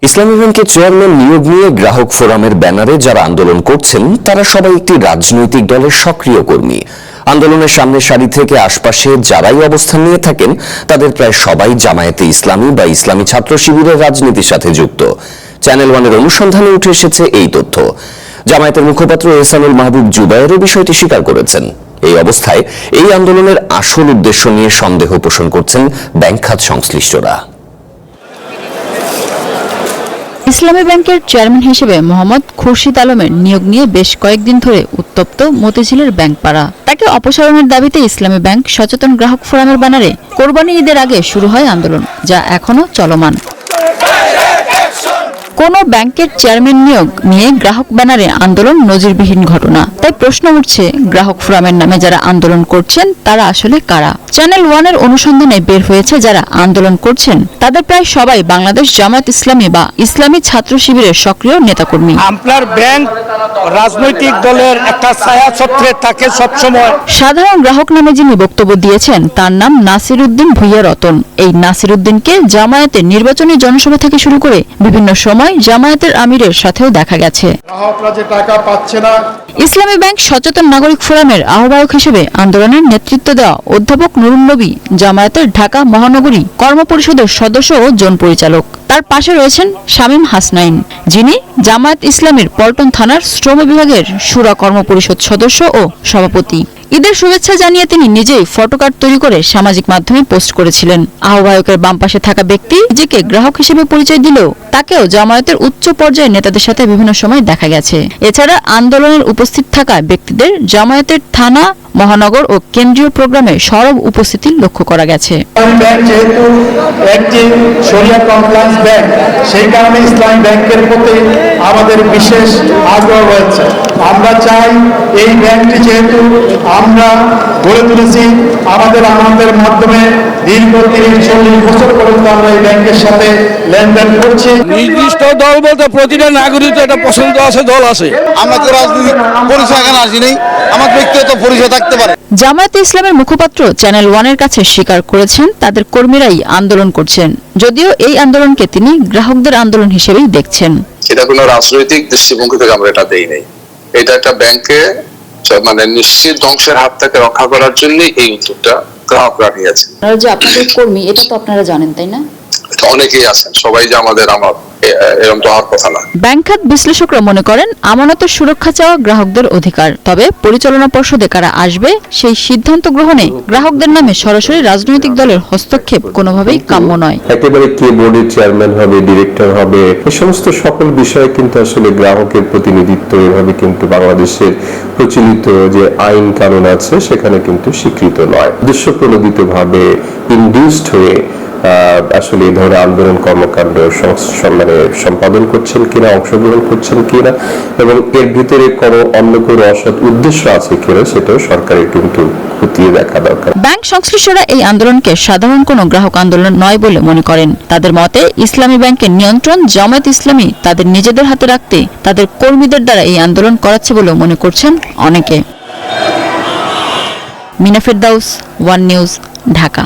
ইসলামী ব্যাংকের চেয়ারম্যান নিয়োগ নিয়ে গ্রাহক ফোরামের ব্যানারে যারা আন্দোলন করছেন তারা সবাই একটি রাজনৈতিক দলের সক্রিয় কর্মী। আন্দোলনের সামনের সারি থেকে আশপাশে যারাই অবস্থান নিয়ে থাকেন তাদের প্রায় সবাই জামায়াতে ইসলামী বা ইসলামী ছাত্র শিবিরের রাজনীতির সাথে যুক্ত। চ্যানেল ওয়ানের অনুসন্ধানে উঠে এসেছে এই তথ্য। জামায়াতের মুখপাত্র এহসানুল মাহবুব জুবায়েরও বিষয়টি স্বীকার করেছেন। এই অবস্থায় এই আন্দোলনের আসল উদ্দেশ্য নিয়ে সন্দেহ পোষণ করছেন ব্যাংক খাত সংশ্লিষ্টরা। ইসলামী ব্যাংকের চেয়ারম্যান হিসেবে মোহাম্মদ খুরশিদ আলমের নিয়োগ নিয়ে বেশ কয়েকদিন ধরে উত্তপ্ত মতিঝিলের ব্যাংকপাড়া। তাকে অপসারণের দাবিতে ইসলামী ব্যাংক সচেতন গ্রাহক ফোরামের ব্যানারে কোরবানি ঈদের আগে শুরু হয় আন্দোলন, যা এখনো চলমান। কোন ব্যাংকের চেয়ারম্যান নিয়োগ নিয়ে গ্রাহক ব্যানারে আন্দোলন নজিরবিহীন ঘটনা। তাই প্রশ্ন উঠছে, গ্রাহক ফোরামের নামে যারা আন্দোলন করছেন তারা আসলে কারা? চ্যানেল ওয়ানের অনুসন্ধানে বের হয়েছে যারা আন্দোলন করছেন তাদের প্রায় সবাই বাংলাদেশ জামায়াত ইসলামী বা ইসলামী ছাত্র শিবিরের সক্রিয় নেতাকর্মী। আপনার ব্যাংক রাজনৈতিক দলের একটা ছায়াছত্রে থাকে সবসময়। সাধারণ গ্রাহক নামে যিনি বক্তব্য দিয়েছেন তার নাম নাসির উদ্দিন ভুইয়া রতন। এই নাসির উদ্দিনকে জামায়াতের নির্বাচনী জনসভা থেকে শুরু করে বিভিন্ন সময় জামায়াতের আমিরের সাথেও দেখা গেছে। গ্রাহকরা যে টাকা পাচ্ছে না। ইসলামী ব্যাংক সচেতন নাগরিক ফোরামের আহ্বায়ক হিসেবে আন্দোলনের নেতৃত্ব দেওয়া অধ্যাপক নুরুন নবী জামায়াতের ঢাকা মহানগরী কর্মপরিষদের সদস্য ও জন পরিচালক। তার পাশে রয়েছেন শামীম হাসনাইন, যিনি জামায়াত ইসলামীর পল্টন থানার শ্রম বিভাগের শুরা কর্মপরিষদ সদস্য ও সভাপতি। ঈদের শুভেচ্ছা জানিয়ে তিনি নিজেই ফটোকার্ড তৈরি করে সামাজিক মাধ্যমে পোস্ট করেছিলেন। আহ্বায়কের বাম পাশে থাকা ব্যক্তি নিজেকে গ্রাহক হিসেবে পরিচয় দিলেও তাকেও জামায়াতের উচ্চ পর্যায়ের নেতাদের সাথে বিভিন্ন সময় দেখা গেছে। এছাড়া আন্দোলনের উপস্থিত থাকা ব্যক্তিদের জামায়াতের থানা, মহানগর ও কেন্দ্রীয় প্রোগ্রামে সরব উপস্থিতি লক্ষ্য করা গেছে। যেহেতু একটি শরিয়া কমপ্লায়েন্স ব্যাংক, সেই কারণে ইসলামী ব্যাংকের প্রতি আমাদের বিশেষ আগ্রহ রয়েছে। আমরা চাই এই ব্যাংকটি যেহেতু আমরা গড়ে তুলেছি আমাদের মাধ্যমে দীর্ঘ 30-40 বছর পর্যন্ত আমরা এই ব্যাংকের সাথে লেনদেন করছি। নির্দিষ্ট দল বলতে প্রতিটা নাগরিক একটা পছন্দ আছে, দল আছে। আমরা তো রাজনৈতিক পরিচয় এখানে আসি নেই, আমার ব্যক্তিগত পরিচয় থাকতে পারে। জামায়াতে ইসলামের মুখপাত্র চ্যানেল ওয়ানের কাছে স্বীকার করেছেন তাদের কর্মীরাই আন্দোলন করছেন, যদিও এই আন্দোলনকে তিনি গ্রাহকদের আন্দোলন হিসেবেই দেখছেন। এটা কোনো রাজনৈতিক দৃষ্টিভঙ্গি থেকে আমরা এটা দেই নাই। এটা একটা ব্যাংকে মানে নিশ্চিত ধ্বংসের হাত থেকে রক্ষা করার জন্য এই উদ্যোগটা গ্রাহকরা নিয়েছেন। আপনারা যে আপনাদের কর্মী, এটা তো আপনারা জানেন, তাই না? অনেকেই আছেন, সবাই যে আমার এরকম তো হওয়ার কথা না। ব্যাংক খাত বিশ্লেষকরা মনে করেন আমানতের সুরক্ষা চাওয়া গ্রাহকদের অধিকার, তবে পরিচালনা পর্ষদে কারা আসবে সেই সিদ্ধান্ত গ্রহণে গ্রাহকদের নামে সরাসরি রাজনৈতিক দলের হস্তক্ষেপ কোনোভাবেই কাম্য নয়। একেবারে কে বোর্ডের চেয়ারম্যান হবে, ডিরেক্টর হবে, এই সমস্ত সকল বিষয়ে কিন্তু আসলে গ্রাহকের প্রতিনিধিত্ব এভাবে কিন্তু বাংলাদেশের প্রচলিত যে আইন কানুন আছে সেখানে কিন্তু স্বীকৃত নয়। উদ্দেশ্যপ্রণোদিত ভাবে ইনডিউসড হয়ে আসলে এই ধরনের আন্দোলন কর্মকাণ্ড সম্পাদন করছেন কিনা, অংশগ্রহণ করছেন কিনা এবং এর ভিতরে কোনো অন্য কোনো অসৎ উদ্দেশ্য আছে কিনা সেটাও সরকারের কিন্তু খতিয়ে দেখা দরকার। ব্যাংক সংশ্লিষ্টরা এই আন্দোলনকে সাধারণ কোনো গ্রাহক আন্দোলন নয় বলে মনে করেন। তাদের মতে ইসলামী ব্যাংকের নিয়ন্ত্রণ জামায়াত ইসলামী তাদের নিজেদের হাতে রাখতে তাদের কর্মীদের দ্বারা এই আন্দোলন করাচ্ছে বলে মনে করছেন অনেকে। মিনা ফেরদাউস, ওয়ান নিউজ, ঢাকা।